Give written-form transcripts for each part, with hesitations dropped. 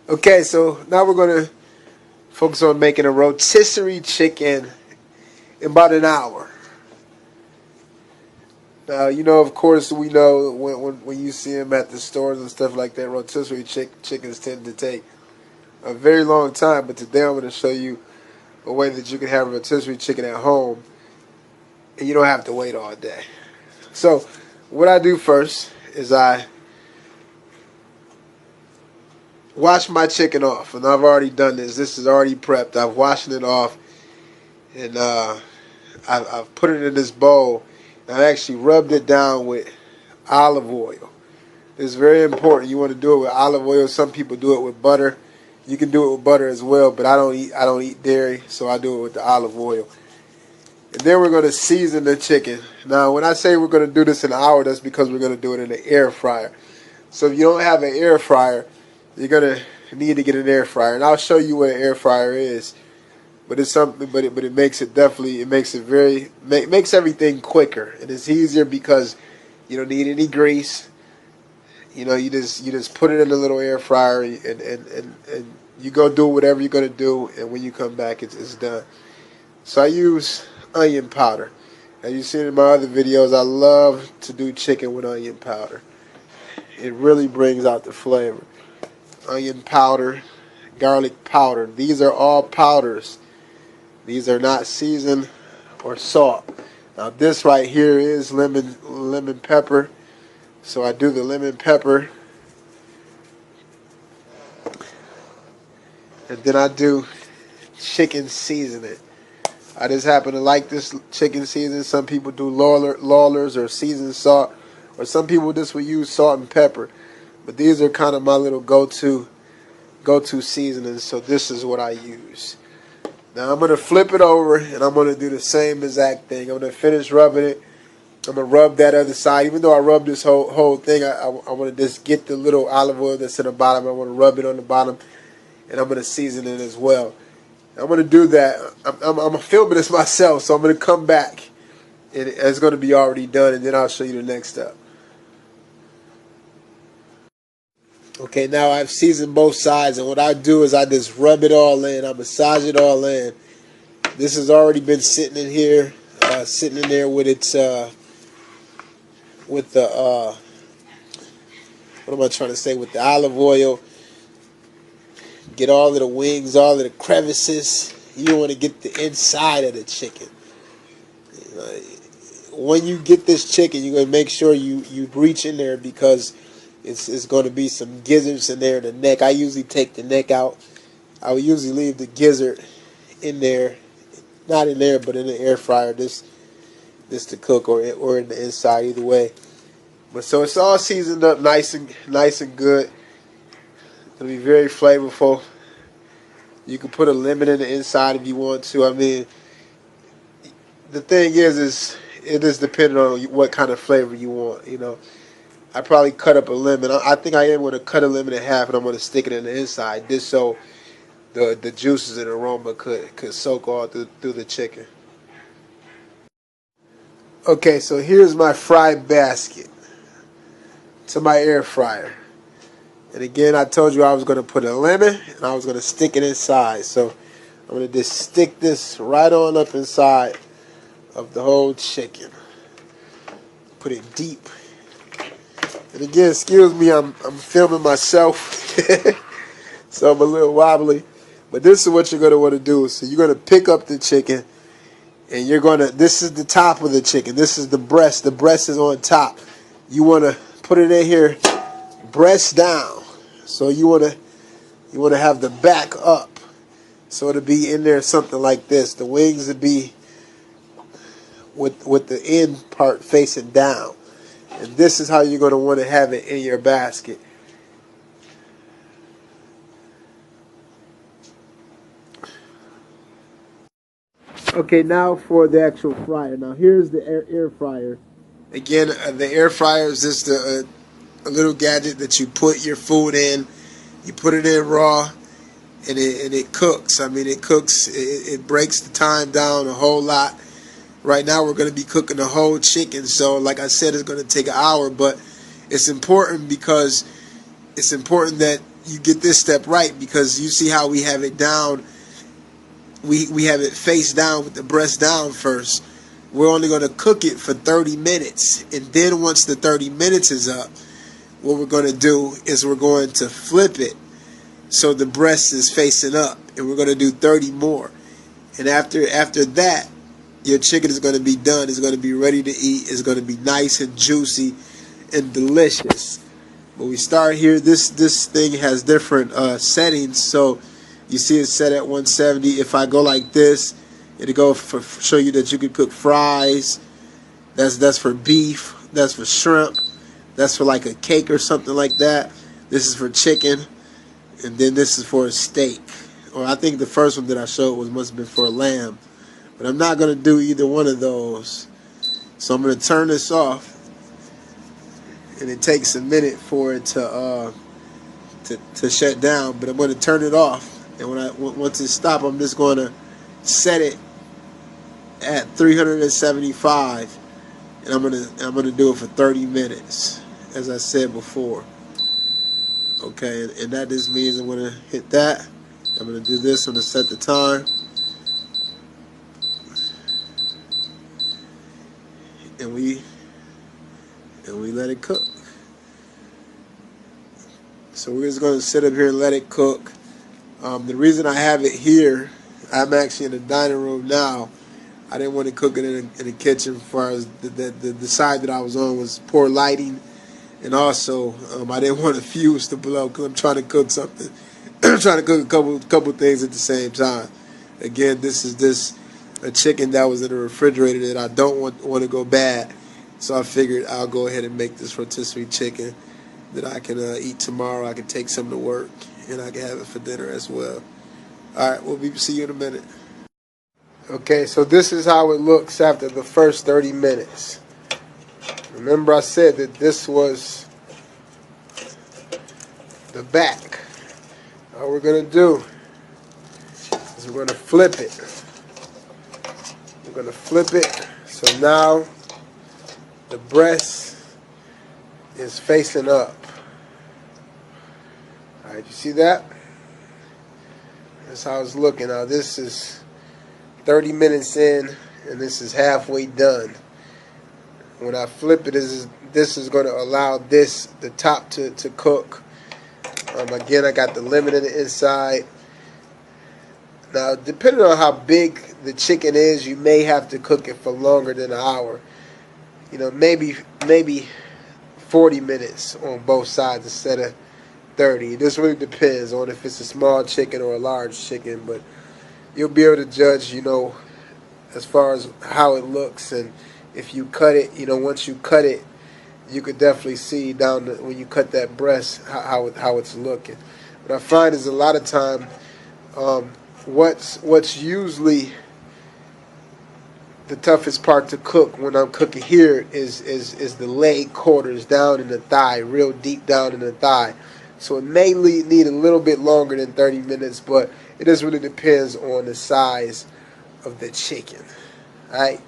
Okay, so now we're going to focus on making a rotisserie chicken in about an hour. Now, of course, we know when you see them at the stores and stuff like that, rotisserie chickens tend to take a very long time. But today I'm going to show you a way that you can have a rotisserie chicken at home and you don't have to wait all day. So, what I do first is I wash my chicken off, and I've already done this. This is already prepped. I've washed it off, and I've put it in this bowl. And I actually rubbed it down with olive oil. It's very important. You want to do it with olive oil. Some people do it with butter. You can do it with butter as well, but I don't eat dairy, so I do it with the olive oil. And then we're going to season the chicken. Now, when I say we're going to do this in an hour, that's because we're going to do it in an air fryer. So if you don't have an air fryer, you're going to need to get an air fryer. And I'll show you what an air fryer is. But it's something, but it makes it definitely, it makes it makes everything quicker. And it's easier because you don't need any grease. You just put it in a little air fryer and you go do whatever you're going to do. And when you come back, it's done. So I use onion powder. As you've seen in my other videos, I love to do chicken with onion powder. It really brings out the flavor. Onion powder, garlic powder. These are all powders. These are not seasoned or salt. Now this right here is lemon pepper. So I do the lemon pepper. And then I do chicken seasoning. I just happen to like this chicken seasoning. Some people do Lawler's or seasoned salt, or some people just will use salt and pepper. But these are kind of my little go-to seasonings. So this is what I use. Now I'm gonna flip it over and I'm gonna do the same exact thing. I'm gonna finish rubbing it. I'm gonna rub that other side. Even though I rub this whole thing, I want to just get the little olive oil that's in the bottom. I want to rub it on the bottom, and I'm gonna season it as well. I'm going to do that. I'm filming this myself, so I'm going to come back, and it's going to be already done, and then I'll show you the next step. Okay, now I've seasoned both sides, and what I do is I just rub it all in. I massage it all in. This has already been sitting in here, sitting in there with its, with the, what am I trying to say, with the olive oil. Get all of the wings, all of the crevices. You want to get the inside of the chicken. When you get this chicken, you're going to make sure you reach in there because it's going to be some gizzards in there. The neck, I usually take the neck out. I would usually leave the gizzard in there. Not in there, but in the air fryer. This to cook or in the inside, either way. But so it's all seasoned up nice and good. It'll be very flavorful. You can put a lemon in the inside if you want to. I mean, the thing is it is dependent on what kind of flavor you want. I probably cut up a lemon. I think I am going to cut a lemon in half, and I'm going to stick it in the inside, just so the juices and aroma could soak all through the chicken. Okay, so here's my fry basket to my air fryer. And again, I told you I was going to put a lemon and I was going to stick it inside. So I'm going to just stick this right on up inside of the whole chicken. Put it deep. And again, excuse me, I'm filming myself. So I'm a little wobbly. But this is what you're going to want to do. So you're going to pick up the chicken and you're going to, this is the top of the chicken. This is the breast. The breast is on top. You want to put it in here, breast down. So you want to have the back up, so it'll be in there something like this. The wings would be with the end part facing down, and this is how you're going to want to have it in your basket. Okay, now for the actual fryer. Now here's the air fryer. Again, the air fryer is just a little gadget that you put your food in. You put it in raw, and it cooks. I mean, it cooks. It breaks the time down a whole lot. Right now, we're going to be cooking the whole chicken. So, like I said, it's going to take an hour. But it's important because it's important that you get this step right, because you see how we have it down. We have it face down with the breast down first. We're only going to cook it for 30 minutes. And then once the 30 minutes is up, what we're going to do is we're going to flip it so the breast is facing up. And we're going to do 30 more. And after that, your chicken is going to be done. It's going to be ready to eat. It's going to be nice and juicy and delicious. But we start here. This thing has different settings. So you see it's set at 170. If I go like this, it'll go show you that you can cook fries. That's for beef. That's for shrimp. That's for like a cake or something like that. This is for chicken. And then this is for a steak. Or I think the first one that I showed must have been for a lamb. But I'm not going to do either one of those. So I'm going to turn this off. And it takes a minute for it to shut down. But I'm going to turn it off. And once it stops, I'm just going to set it at 375. And I'm going to do it for 30 minutes, as I said before. Okay, and that just means I'm going to hit that. I'm going to do this. I'm going to set the time. And we let it cook. So we're just going to sit up here and let it cook. The reason I have it here, I'm actually in the dining room now. I didn't want to cook it in the kitchen, as far as the side that I was on was poor lighting. And also, I didn't want the fuse to blow because I'm trying to cook something. I'm trying to cook a couple things at the same time. Again, this is a chicken that was in the refrigerator that I don't want to go bad. So I figured I'll go ahead and make this rotisserie chicken that I can eat tomorrow. I can take some to work, and I can have it for dinner as well. All right, we'll see you in a minute. Okay, so this is how it looks after the first 30 minutes. Remember I said that this was the back. All we're going to do is we're going to flip it. We're going to flip it. So now the breast is facing up. All right, you see that? That's how it's looking. Now this is 30 minutes in, and this is halfway done. When I flip it, this is going to allow the top to cook. Again, I got the lemon in the inside. Now, depending on how big the chicken is, you may have to cook it for longer than an hour. You know, maybe 40 minutes on both sides instead of 30. This really depends on if it's a small chicken or a large chicken, but you'll be able to judge, you know, as far as how it looks. And if you cut it, you know, once you cut it, you could definitely see down when you cut that breast how it's looking. What I find is a lot of time, what's usually the toughest part to cook when I'm cooking here is the leg quarters down in the thigh, real deep down in the thigh. So it may need a little bit longer than 30 minutes, but it just really depends on the size of the chicken. All right.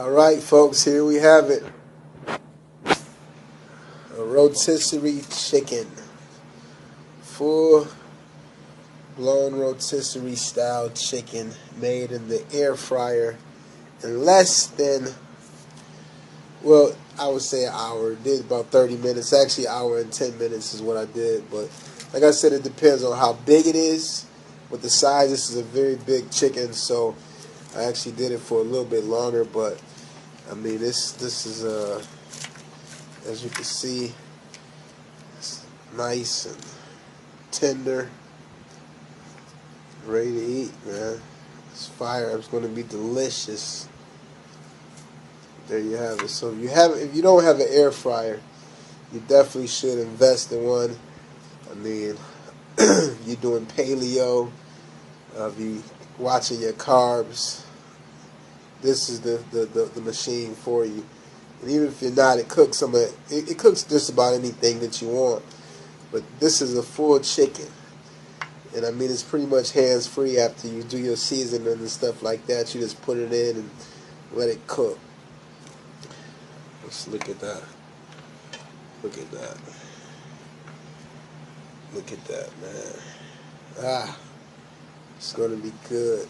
All right, folks, here we have it. A rotisserie chicken. Full-blown rotisserie style chicken made in the air fryer in less than, well, I would say an hour. It did about 30 minutes. Actually, an hour and 10 minutes is what I did. But like I said, it depends on how big it is. With the size, this is a very big chicken, so I actually did it for a little bit longer. But I mean, this is as you can see, it's nice and tender, ready to eat, man. This fire is going to be delicious. There you have it. So if you don't have an air fryer, you definitely should invest in one. I mean, you're doing paleo, you watching your carbs. This is the machine for you. And even if you're not, it cooks it cooks just about anything that you want. But this is a full chicken. And I mean, it's pretty much hands-free after you do your seasoning and stuff like that. You just put it in and let it cook. Let's look at that. Look at that. Look at that, man. Ah, it's gonna be good.